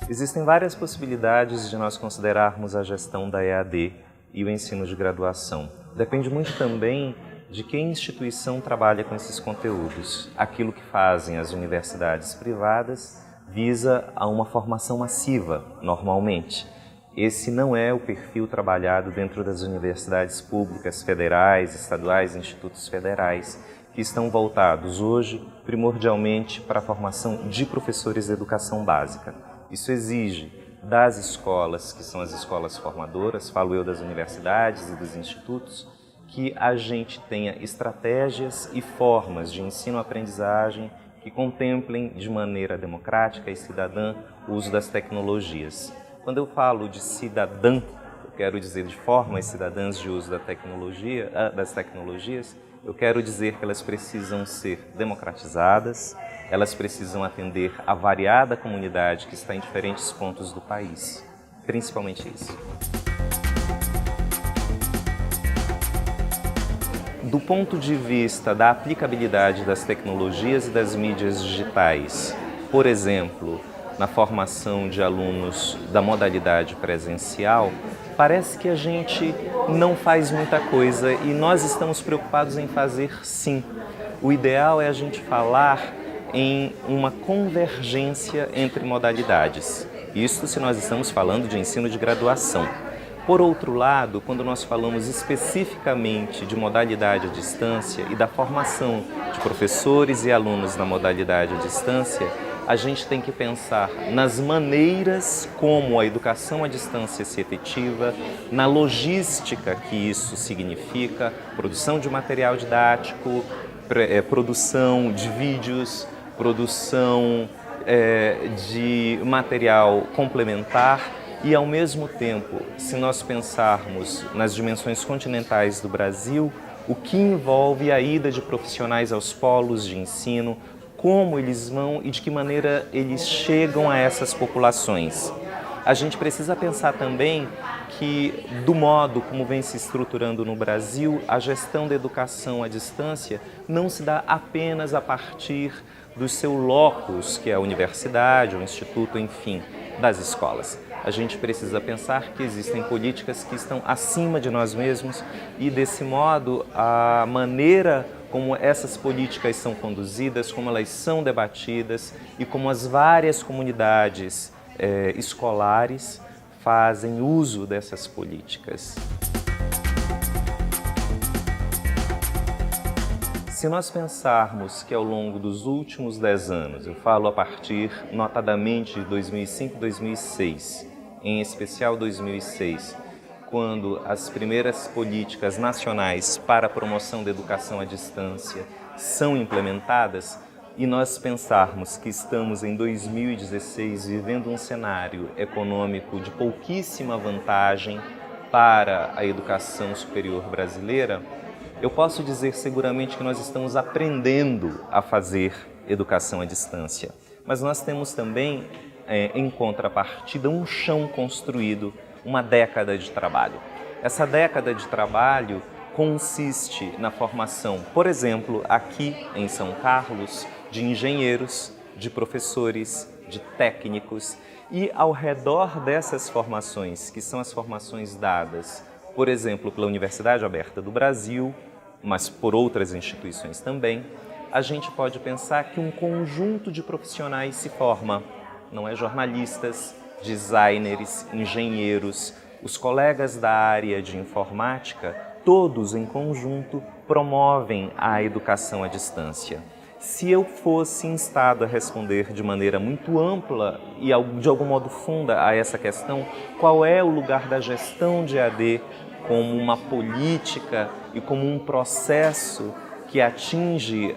Existem várias possibilidades de nós considerarmos a gestão da EAD e o ensino de graduação. Depende muito também de que instituição trabalha com esses conteúdos. Aquilo que fazem as universidades privadas visa a uma formação massiva, normalmente. Esse não é o perfil trabalhado dentro das universidades públicas, federais, estaduais, institutos federais, que estão voltados hoje primordialmente para a formação de professores de educação básica. Isso exige das escolas, que são as escolas formadoras, falo eu das universidades e dos institutos, que a gente tenha estratégias e formas de ensino-aprendizagem que contemplem de maneira democrática e cidadã o uso das tecnologias. Quando eu falo de cidadã, eu quero dizer de formas cidadãs de uso das tecnologias, eu quero dizer que elas precisam ser democratizadas, elas precisam atender a variada comunidade que está em diferentes pontos do país, principalmente isso. Do ponto de vista da aplicabilidade das tecnologias e das mídias digitais, por exemplo, na formação de alunos da modalidade presencial, parece que a gente não faz muita coisa e nós estamos preocupados em fazer sim. O ideal é a gente falar em uma convergência entre modalidades. Isso se nós estamos falando de ensino de graduação. Por outro lado, quando nós falamos especificamente de modalidade à distância e da formação de professores e alunos na modalidade à distância, a gente tem que pensar nas maneiras como a educação à distância se efetiva, na logística que isso significa, produção de material didático, produção de vídeos, produção de material complementar e, ao mesmo tempo, se nós pensarmos nas dimensões continentais do Brasil, o que envolve a ida de profissionais aos polos de ensino, como eles vão e de que maneira eles chegam a essas populações. A gente precisa pensar também que, do modo como vem se estruturando no Brasil, a gestão da educação à distância não se dá apenas a partir do seu locus, que é a universidade, o instituto, enfim, das escolas. A gente precisa pensar que existem políticas que estão acima de nós mesmos e, desse modo, a maneira como essas políticas são conduzidas, como elas são debatidas e como as várias comunidades escolares fazem uso dessas políticas. Se nós pensarmos que ao longo dos últimos 10 anos, eu falo a partir notadamente de 2005 e 2006, em especial 2006, quando as primeiras políticas nacionais para a promoção da educação à distância são implementadas, e nós pensarmos que estamos em 2016 vivendo um cenário econômico de pouquíssima vantagem para a educação superior brasileira, eu posso dizer seguramente que nós estamos aprendendo a fazer educação à distância. Mas nós temos também, em contrapartida, um chão construído, uma década de trabalho. Essa década de trabalho consiste na formação, por exemplo, aqui em São Carlos, de engenheiros, de professores, de técnicos, e ao redor dessas formações, que são as formações dadas, por exemplo, pela Universidade Aberta do Brasil, mas por outras instituições também, a gente pode pensar que um conjunto de profissionais se forma. Não é jornalistas, designers, engenheiros, os colegas da área de informática, todos em conjunto promovem a educação à distância. Se eu fosse instado a responder de maneira muito ampla e de algum modo funda a essa questão, qual é o lugar da gestão de EAD como uma política e como um processo que atinge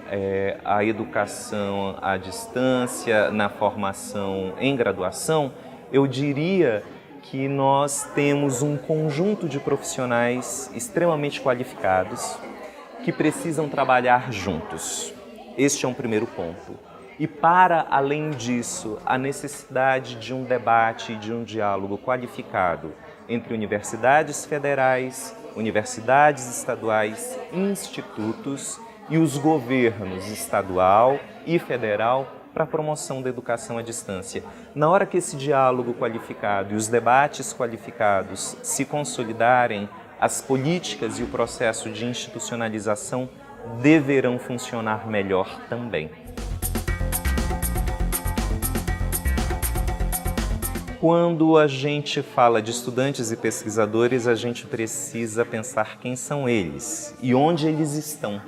a educação à distância na formação em graduação, eu diria que nós temos um conjunto de profissionais extremamente qualificados que precisam trabalhar juntos. Este é um primeiro ponto. E para além disso, a necessidade de um debate e de um diálogo qualificado entre universidades federais, universidades estaduais, institutos e os governos estadual e federal para a promoção da educação à distância. Na hora que esse diálogo qualificado e os debates qualificados se consolidarem, as políticas e o processo de institucionalização deverão funcionar melhor também. Quando a gente fala de estudantes e pesquisadores, a gente precisa pensar quem são eles e onde eles estão.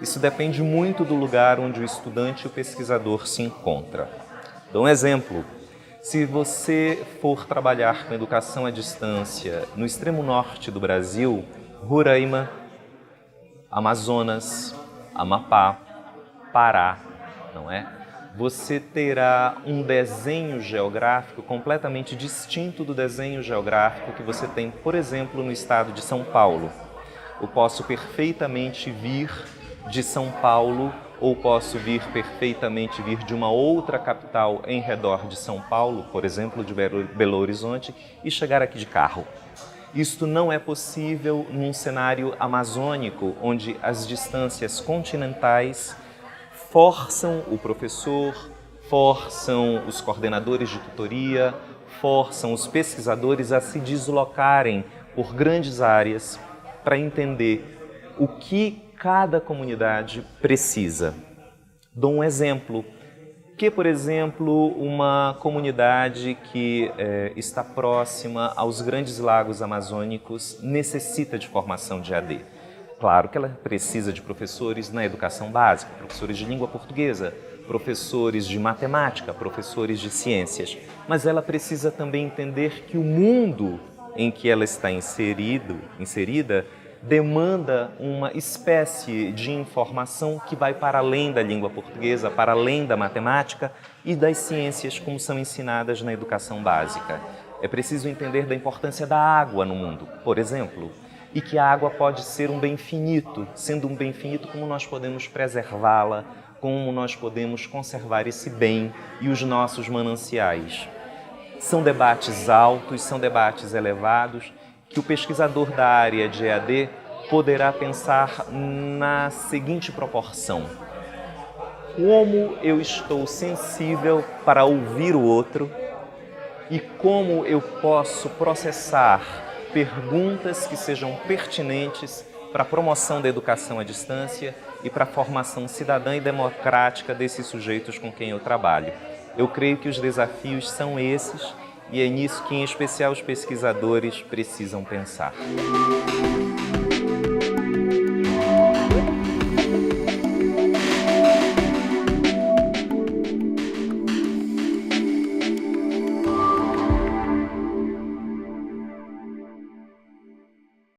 Isso depende muito do lugar onde o estudante e o pesquisador se encontram. Dou um exemplo. Se você for trabalhar com educação à distância no extremo norte do Brasil, Roraima, Amazonas, Amapá, Pará, não é? Você terá um desenho geográfico completamente distinto do desenho geográfico que você tem, por exemplo, no estado de São Paulo. Eu posso perfeitamente vir de São Paulo ou posso perfeitamente vir de uma outra capital em redor de São Paulo, por exemplo, de Belo Horizonte, e chegar aqui de carro. Isto não é possível num cenário amazônico, onde as distâncias continentais forçam o professor, forçam os coordenadores de tutoria, forçam os pesquisadores a se deslocarem por grandes áreas para entender o que cada comunidade precisa. Dou um exemplo, por exemplo, uma comunidade que está próxima aos grandes lagos amazônicos necessita de formação de AD. Claro que ela precisa de professores na educação básica, professores de língua portuguesa, professores de matemática, professores de ciências, mas ela precisa também entender que o mundo em que ela está inserida demanda uma espécie de informação que vai para além da língua portuguesa, para além da matemática e das ciências como são ensinadas na educação básica. É preciso entender da importância da água no mundo, por exemplo, e que a água pode ser um bem finito. Sendo um bem finito, como nós podemos preservá-la, como nós podemos conservar esse bem e os nossos mananciais. São debates altos, são debates elevados, que o pesquisador da área de EAD poderá pensar na seguinte proporção: como eu estou sensível para ouvir o outro e como eu posso processar perguntas que sejam pertinentes para a promoção da educação à distância e para a formação cidadã e democrática desses sujeitos com quem eu trabalho. Eu creio que os desafios são esses e é nisso que, em especial, os pesquisadores precisam pensar.